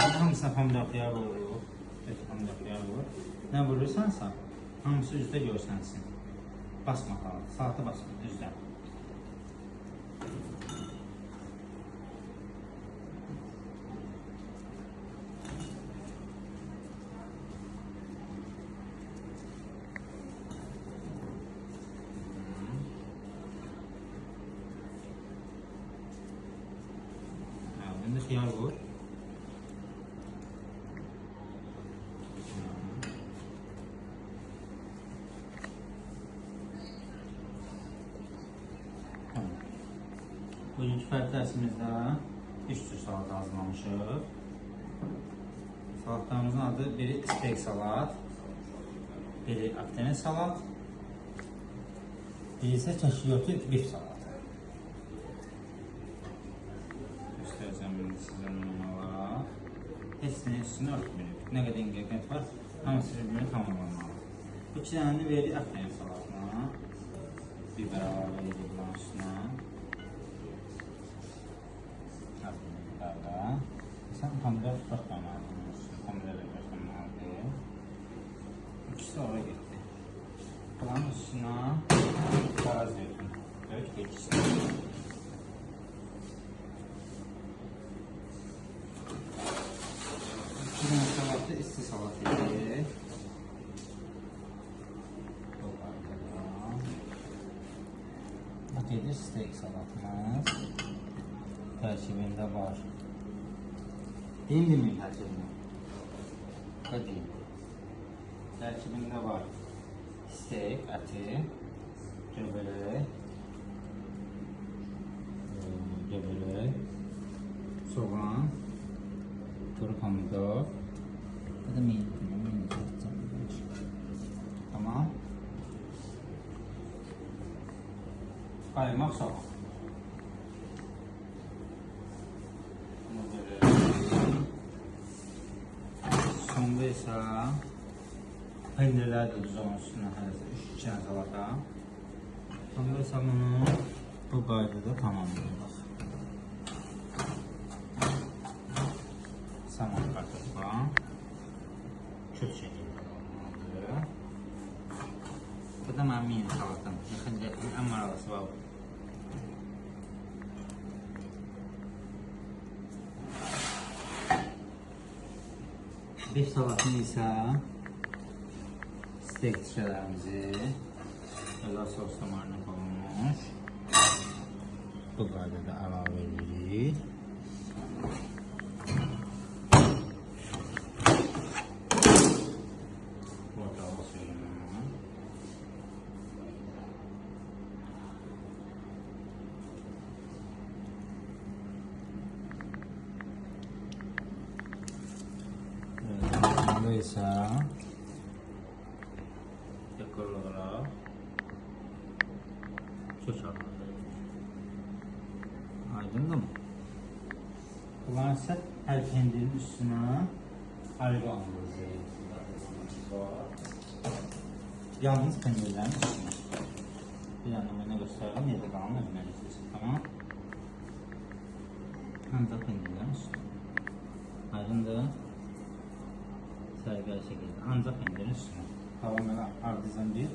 Hamısına pomidor xiyar vururuq. Pomidor xiyar vurur. Nə vurursansa, hamısı üzdə görsənsin. Basma falan. Salata basma üzdə. Bunda xiyar vur. Bugünkü fərq dərsimizdə 3 cür salat hazırlamışıq. Salatlarımızın adı biri steak salat, biri aktene salat, biri isə çəşiyotu bif salatı. Göstərəcəm sizə nümunələrə. Hepsinin üstünü örtmürük. Nə qədər ingredients var, hamısı bir-birini tamamlanmalı. Bu iki dənəni verdik aktene salatına. Biber əlavə edirik bunun üstünə. Sen pomidor tutmamalısın. Pomidor da göstermelidir. İkisi oraya gitti. Bunun üstüne kara zeytin. Dök ikisini. İki tane salatı isti salat yedik. Bak yedik steak salatımız. Tərkibində var. Deyim mi tərkibində? Deyim. Tərkibində var steak, əti, göbələk, soğan, kuru pomidor, bu da tamam. Qaymaq soğan. Sonda isə pendirlər də düz onun üstünə hərəsə 3 dənə salata. Sonda isə bunu bu qaydada tamamlayırıq. Saman kartofla, kök şəkildə olmalıdır. Bu da mənim yeni salatam. Ən maraqlısı var. Bif salatını isə steak tikələrimizi özel sosla marinat olunmuş bu qaydada əlavə edirik. Portakal suyunu burada isə dekor olaraq kök almalı. Aydındır mı? Bunlar isə hər pendirin üstünə ayrı almalıyız. Yalnız pendirlərin üstünə. Bir yandan mənə göstərirəm, yerdə qalanı özünəlisiniz. Tamam. Ancaq pendirlərin üstünə. Aydındır. Sərgəli şəkildə ancaq pendirin üstünə. Tamam, artizan bir